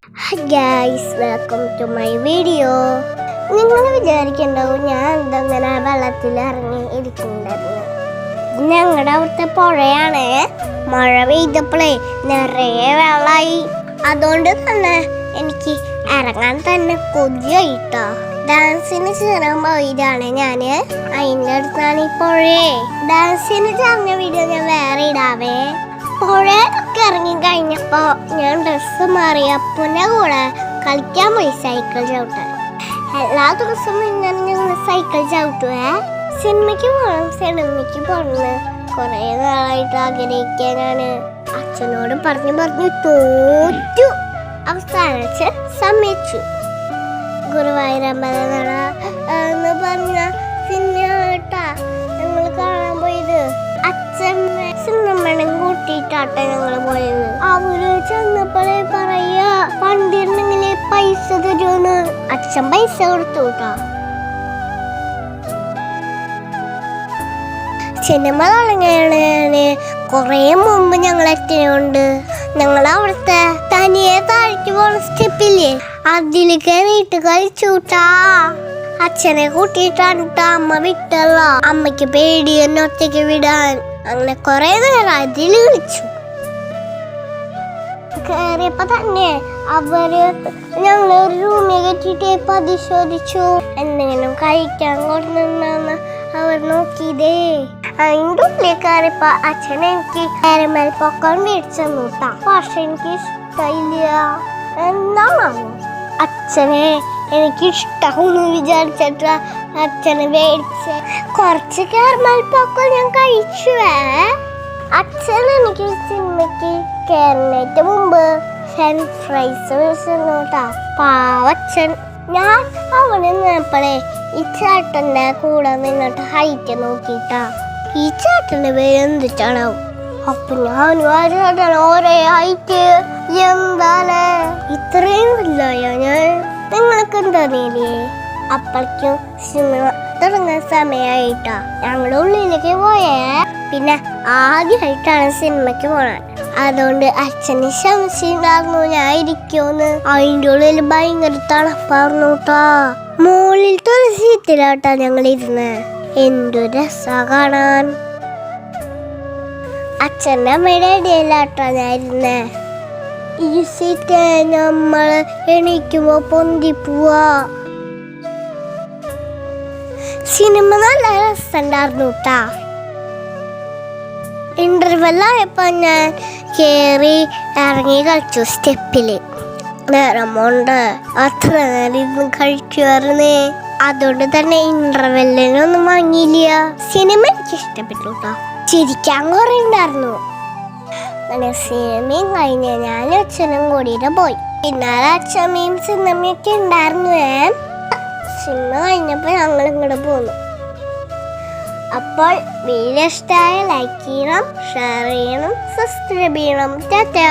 Hi guys, welcome to my video. നിങ്ങൾ വിചാരിക്കണ്ടാവും ഞാൻ എന്തെങ്ങനെ വെള്ളത്തിൽ ഇറങ്ങി ഇരിക്കുന്നുണ്ടായിരുന്നു. ഞങ്ങളുടെ അവിടുത്തെ പുഴയാണ്. മഴ പെയ്തപ്പോഴേ നിറയെ വെള്ളമായി. അതുകൊണ്ട് തന്നെ എനിക്ക് ഇറങ്ങാൻ തന്നെ കൊതിയായിട്ടോ. ഡാൻസിന് ചേരാൻ പോയതാണ് ഞാന്. അതിൻ്റെ അടുത്താണ് ഈ പുഴയെ. ഡാൻസിന് ചേർന്ന വീഡിയോ ഞാൻ വേറെ ഇടാവേ. പുഴയൊക്കെ ഇറങ്ങി കഴിഞ്ഞപ്പോ ഞാൻ ഡ്രസ്സ് മാറി അപ്പൻ്റെ കൂടെ കളിക്കാൻ പോയി സൈക്കിൾ ചവിട്ടാൻ. എല്ലാ ദിവസവും ഞങ്ങൾ സൈക്കിൾ ചവിട്ടുവേ. സിനിമയ്ക്ക് പോകണം കുറേ നാളായിട്ട് ആഗ്രഹിക്കുക. ഞാൻ അച്ഛനോട് പറഞ്ഞു തോറ്റു. അവസാനിച്ച് സമ്മതിച്ചു. ഗുരുവായൂരമ്പല എന്ന് പറഞ്ഞ സിനിമ ഞങ്ങൾ കാണാൻ പോയത്. അച്ഛൻ സിനിമണം കൂട്ടിയിട്ടാട്ടെ ഞങ്ങള് പോയത്. അവര് ചെന്നപ്പോഴേ പറയാ പണ്ടിരുന്നെങ്കിലേ പൈസ തരുമെന്ന്. അച്ഛൻ പൈസ കൊടുത്തു കേട്ടോ. സിനിമ തുടങ്ങിയാണ് കൊറേ മുമ്പ് ഞങ്ങൾ എത്തിയുണ്ട്. ഞങ്ങളവിടുത്തെ തനിയെ താഴേക്ക് പോണ സ്റ്റെപ്പില്ലേ, അതിൽ കയറിയിട്ട് കളിച്ചൂട്ടാ. അച്ഛനെ കൂട്ടിയിട്ടാണ് അമ്മ വിട്ടല്ല. അമ്മയ്ക്ക് പേടി എന്നെ ഒറ്റയ്ക്ക് വിടാൻ. അങ്ങനെ കൊറേ നേരം അതിൽ കളിച്ചു. കയറിയപ്പോ തന്നെ അവര് ഞങ്ങളൊരു റൂമിൽ കെട്ടിട്ട് പരിശോധിച്ചു. എന്തെങ്കിലും കഴിക്കാൻ കൊടുന്നെന്നാണ് അവർ നോക്കിയതേ. അതിൻ്റെ ഉള്ളിൽ കയറിയപ്പോ അച്ഛൻ എനിക്ക് കാരമൽ പൊക്കോൺ മേടിച്ചു തന്നൂട്ടാ. പക്ഷെ എനിക്ക് ഇഷ്ടമില്ല. എന്താണോ അച്ഛനെ എനിക്ക് ഇഷ്ടമെന്ന് വിചാരിച്ചിട്ട് അച്ഛനെ മേടിച്ച് കുറച്ച് കാരമൽ പൊക്കോൺ ഞാൻ കഴിച്ചുവേ. അച്ഛൻ എനിക്ക് സിനിമയ്ക്ക് കയറുന്നതിന് മുമ്പ് ഫ്രഞ്ച് ഫ്രൈസ് മേടിച്ചിട്ടാ. പാവച്ഛൻ. ഞാൻ അവിടെ നിന്നപ്പോഴേ ഈ ചേട്ടൻ്റെ കൂടെ നിന്നിട്ട് ഹൈറ്റ് നോക്കിയിട്ടാ. ഈ ചേട്ടൻ്റെ പേര് എന്തിട്ടാണോ? അപ്പൊ ഞാൻ ചേട്ടൻ ഒരേ ഹൈറ്റ്. എന്താണ് ഇത്രയും ഇല്ലയോ ഞാൻ? നിങ്ങൾക്ക് എന്താണില്ലേ? അപ്പോഴേക്കും സിനിമ തുടങ്ങാൻ സമയമായിട്ടാ. ഞങ്ങളുടെ ഉള്ളിലേക്ക് പോയേ. പിന്നെ ആദ്യമായിട്ടാണ് സിനിമയ്ക്ക് പോണത്. അതുകൊണ്ട് അച്ഛന് സംശയമുണ്ടായിരുന്നു ഞാൻ ഇരിക്കുമെന്ന്. അതിൻ്റെ ഉള്ളിൽ ഭയങ്കര തണുപ്പായിരുന്നു കേട്ടോ. മുകളിലത്തെ ഒരു സീറ്റിലാട്ടാ ഞങ്ങൾ ഇരുന്ന്. എന്തു രസാ കാണാൻ. അച്ഛൻ്റെ അമ്മയുടെ ഇടയിലാട്ടാ ഞാൻ ഇരുന്നേ. ഈ സീറ്റ് നമ്മള് എണീക്കുമ്പോ പൊന്തി പോവാ. സിനിമ നല്ല രസമുണ്ടായിരുന്നു കേട്ടാ. ഇന്റർവെല്ലായപ്പോ ഞാൻ കേറി ഇറങ്ങി കളിച്ചു സ്റ്റെപ്പില്. നേരമുണ്ട് അത്ര നേരം ഇരുന്ന് കഴിക്കുമായിരുന്നേ. അതുകൊണ്ട് തന്നെ ഇന്റർവെല്ലിനൊന്നും വാങ്ങിയില്ല. സിനിമ എനിക്ക് ഇഷ്ടപ്പെട്ടു കേട്ടോ. ചിരിക്കാൻ കുറെ ഉണ്ടായിരുന്നു. അങ്ങനെ സിനിമയും കഴിഞ്ഞ് ഞാൻ അച്ഛനും കൂടിയിട്ട് പോയി. പിന്നാലെ അച്ഛമ്മയും സിനിമയൊക്കെ ഉണ്ടായിരുന്നു. സിനിമ കഴിഞ്ഞപ്പോൾ ഞങ്ങൾ ഇങ്ങോട്ട് പോന്നു. അപ്പോൾ വീഡിയോ ഇഷ്ടമായ ലൈക്ക് ചെയ്യണം, ഷെയർ ചെയ്യണം, സബ്സ്ക്രൈബ് ചെയ്യണം. ടാറ്റാ.